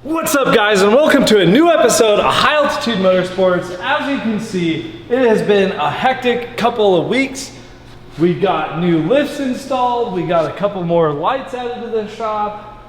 What's up guys, and welcome to a new episode of High Altitude Motorsports. As you can see, it has been a hectic couple of weeks. We got new lifts installed, we got a couple more lights added to the shop.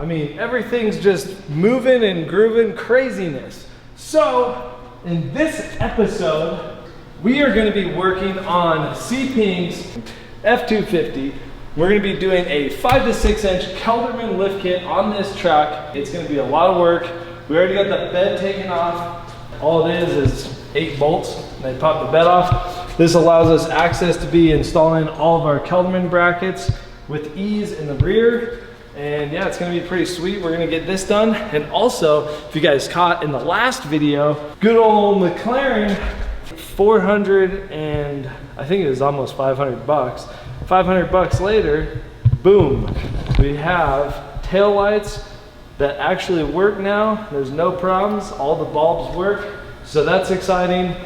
I mean, everything's just moving and grooving craziness. So, in this episode, we are going to be working on C-Pink's F250. We're going to be doing a 5 to 6 inch Kelderman lift kit on this truck. It's going to be a lot of work. We already got the bed taken off. All it is 8 bolts. They pop the bed off. This allows us access to be installing all of our Kelderman brackets with ease in the rear. And yeah, it's going to be pretty sweet. We're going to get this done. And also, if you guys caught in the last video, good old MCLAREN 400 and I think it was almost 500 bucks. 500 bucks later, boom, we have tail lights that actually work now. There's no problems, all the bulbs work, so that's exciting.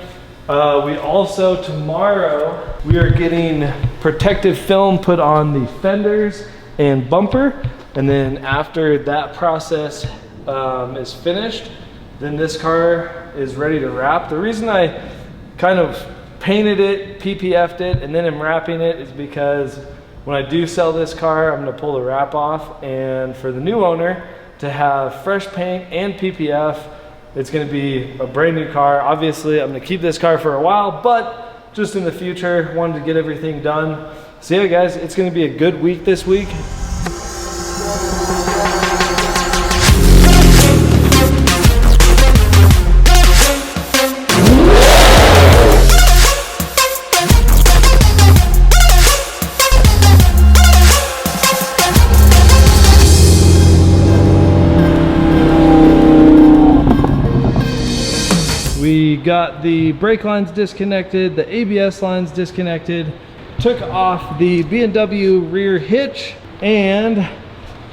We also, tomorrow, we are getting protective film put on the fenders and bumper, and then after that process is finished, then this car is ready to wrap. The reason I kind of painted it, PPF'd it, and then I'm wrapping it is because when I do sell this car, I'm gonna pull the wrap off, and for the new owner to have fresh paint and PPF, it's gonna be a brand new car. Obviously, I'm gonna keep this car for a while, but just in the future, wanted to get everything done. So yeah, guys, it's gonna be a good week this week. We got the brake lines disconnected, the ABS lines disconnected, took off the B&W rear hitch, and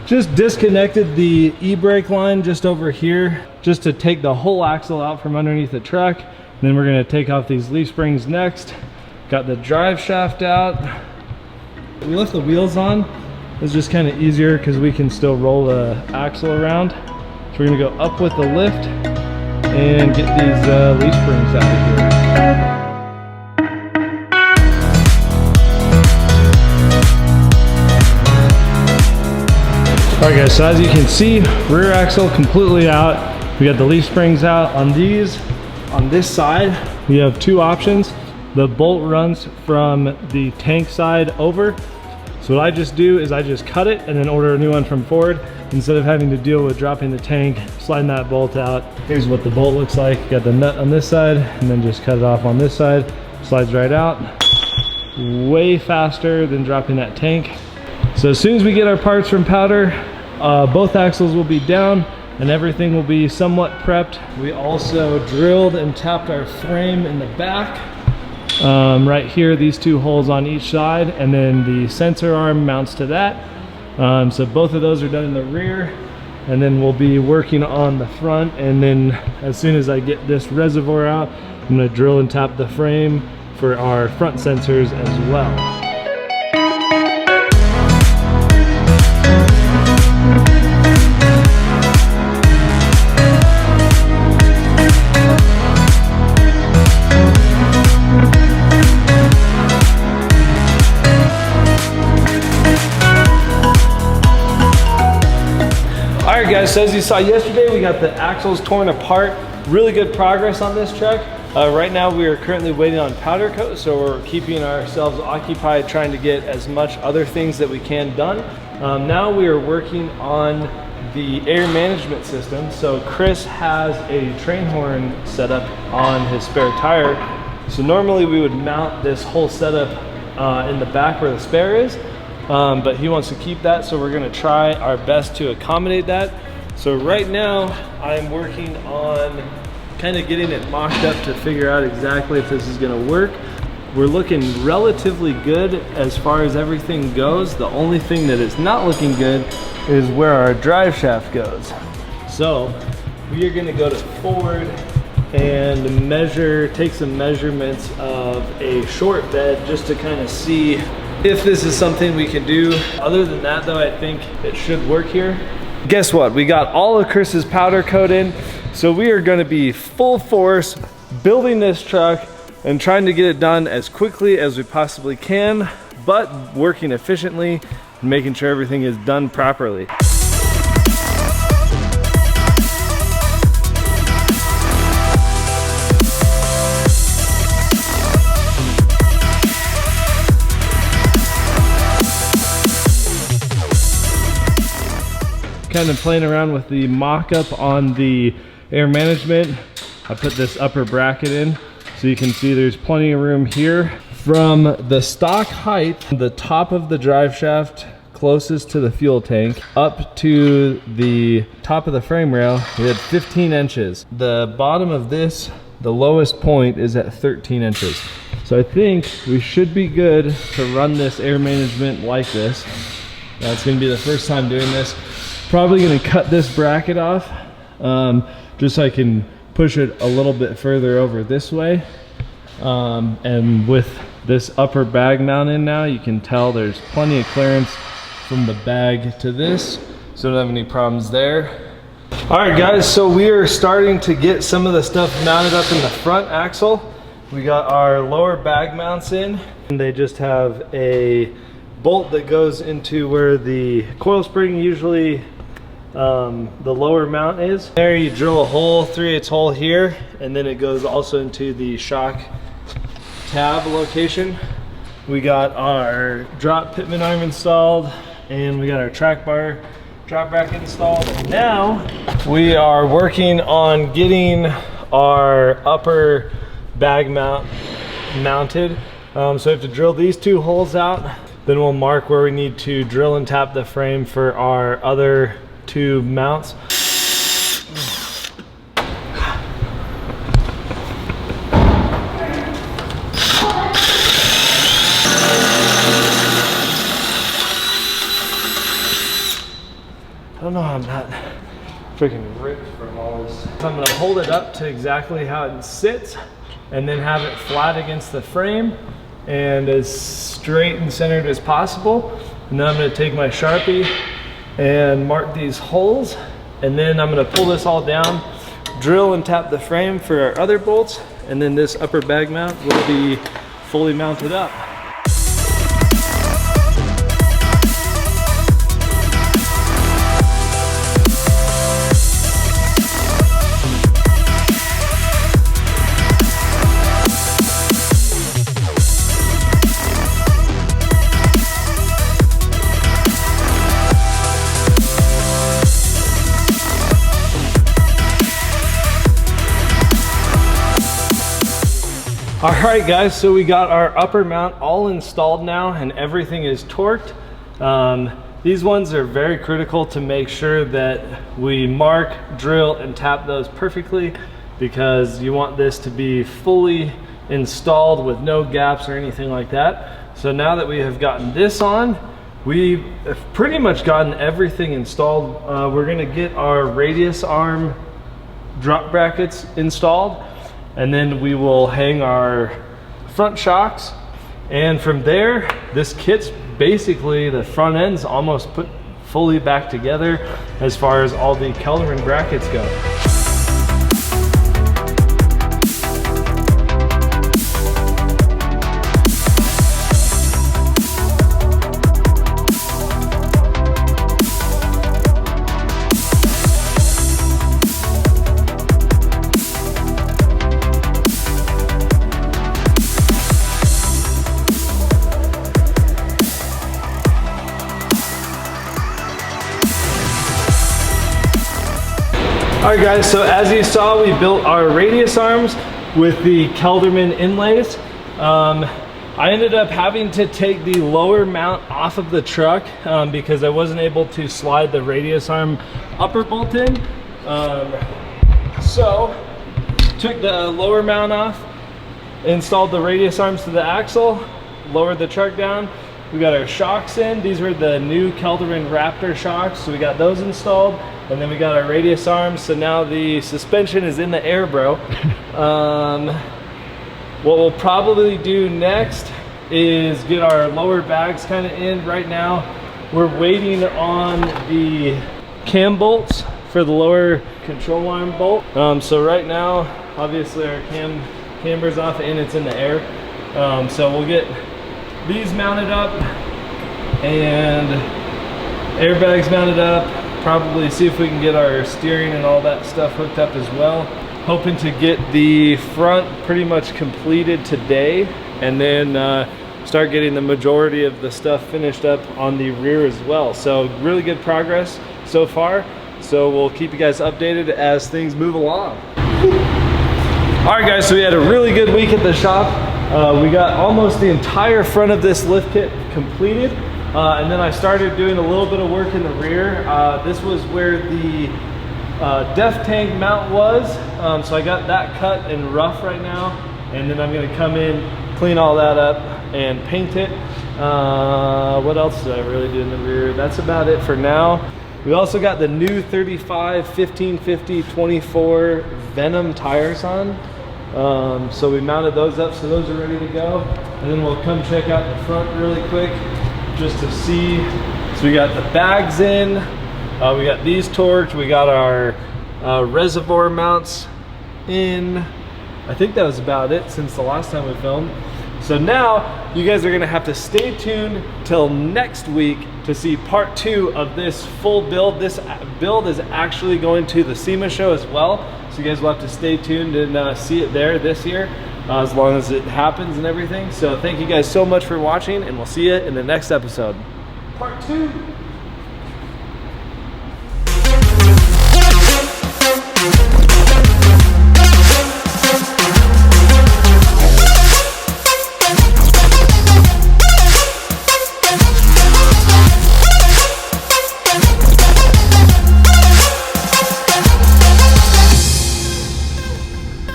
just disconnected the e-brake line just over here, just to take the whole axle out from underneath the truck. And then we're gonna take off these leaf springs next. Got the drive shaft out. We left the wheels on. It's just kind of easier because we can still roll the axle around. So we're gonna go up with the lift and get these leaf springs out of here. Alright guys, so as you can see, rear axle completely out. We got the leaf springs out on these. On this side, we have 2 options. The bolt runs from the tank side over. So what I just do is I just cut it and then order a new one from Ford instead of having to deal with dropping the tank, sliding that bolt out. Here's what the bolt looks like. Got the nut on this side and then just cut it off on this side. Slides right out. Way faster than dropping that tank. So as soon as we get our parts from Powder, both axles will be down and everything will be somewhat prepped. We also drilled and tapped our frame in the back. Right here, these 2 holes on each side, and then the sensor arm mounts to that. So both of those are done in the rear, and then we'll be working on the front. And then as soon as I get this reservoir out, I'm gonna drill and tap the frame for our front sensors as well. Alright guys, so as you saw yesterday, we got the axles torn apart. Really good progress on this truck. Right now we are currently waiting on powder coat, so we're keeping ourselves occupied trying to get as much other things that we can done. Now we are working on the air management system. So Chris has a train horn setup on his spare tire. So normally we would mount this whole setup in the back where the spare is. But he wants to keep that, so we're gonna try our best to accommodate that. So right now, I'm working on kind of getting it mocked up to figure out exactly if this is gonna work. We're looking relatively good as far as everything goes. The only thing that is not looking good is where our drive shaft goes. So we are gonna go to Ford and take some measurements of a short bed just to kind of see if this is something we can do. Other than that though, I think it should work here. Guess what? We got all of Chris's powder coat in, so we are gonna be full force building this truck and trying to get it done as quickly as we possibly can, but working efficiently and making sure everything is done properly. Kind of playing around with the mock-up on the air management. I put this upper bracket in so you can see there's plenty of room here. From the stock height, the top of the drive shaft closest to the fuel tank up to the top of the frame rail, we had 15 inches. The bottom of this, the lowest point, is at 13 inches. So I think we should be good to run this air management like this. That's gonna be the first time doing this. Probably gonna cut this bracket off just so I can push it a little bit further over this way. And with this upper bag mount in now, you can tell there's plenty of clearance from the bag to this, so don't have any problems there. All right guys, so we are starting to get some of the stuff mounted up in the front axle. We got our lower bag mounts in, and they just have a bolt that goes into where the coil spring usually the lower mount is. There you drill a hole, 3/8 hole here, and then it goes also into the shock tab location. We got our drop pitman arm installed, and we got our track bar drop bracket installed. And now we are working on getting our upper bag mount mounted. So we have to drill these 2 holes out, then we'll mark where we need to drill and tap the frame for our other 2 mounts. I don't know how I'm not freaking ripped from all this. So I'm gonna hold it up to exactly how it sits and then have it flat against the frame and as straight and centered as possible. And then I'm gonna take my Sharpie and mark these holes, and then I'm gonna pull this all down, drill and tap the frame for our other bolts, and then this upper bag mount will be fully mounted up. All right guys, so we got our upper mount all installed now and everything is torqued. These ones are very critical to make sure that we mark, drill, and tap those perfectly, because you want this to be fully installed with no gaps or anything like that. So now that we have gotten this on, we have pretty much gotten everything installed. We're gonna get our radius arm drop brackets installed, and then we will hang our front shocks. And from there, this kit's basically, the front end's almost put fully back together as far as all the Kelderman brackets go. All right guys, so as you saw, we built our radius arms with the Kelderman inlays. I ended up having to take the lower mount off of the truck because I wasn't able to slide the radius arm upper bolt in. So took the lower mount off, installed the radius arms to the axle, lowered the truck down. We got our shocks in. These were the new Kelderman RAPTOR shocks, so we got those installed. And then we got our radius arms, so now the suspension is in the air, bro. What we'll probably do next is get our lower bags kind of in. Right now, we're waiting on the cam bolts for the lower control arm bolt. So right now, obviously our camber's off and it's in the air. So we'll get these mounted up and airbags mounted up. Probably see if we can get our steering and all that stuff hooked up as well. Hoping to get the front pretty much completed today, and then start getting the majority of the stuff finished up on the rear as well. So really good progress so far. So we'll keep you guys updated as things move along. All right guys, so we had a really good week at the shop. We got almost the entire front of this lift kit completed. And then I started doing a little bit of work in the rear. This was where the def tank mount was. So I got that cut and rough right now. And then I'm gonna come in, clean all that up and paint it. What else did I really do in the rear? That's about it for now. We also got the new 35, 1550, 24 Venom tires on. So we mounted those up, so those are ready to go. And then we'll come check out the front really quick, just to see. So we got the bags in, we got these torqued, we got our reservoir mounts in. I think that was about it since the last time we filmed. So now you guys are gonna have to stay tuned till next week to see part 2 of this full build. This build is actually going to the SEMA show as well. So you guys will have to stay tuned and see it there this year. As long as it happens and everything. So thank you guys so much for watching, and we'll see you in the next episode. Part 2.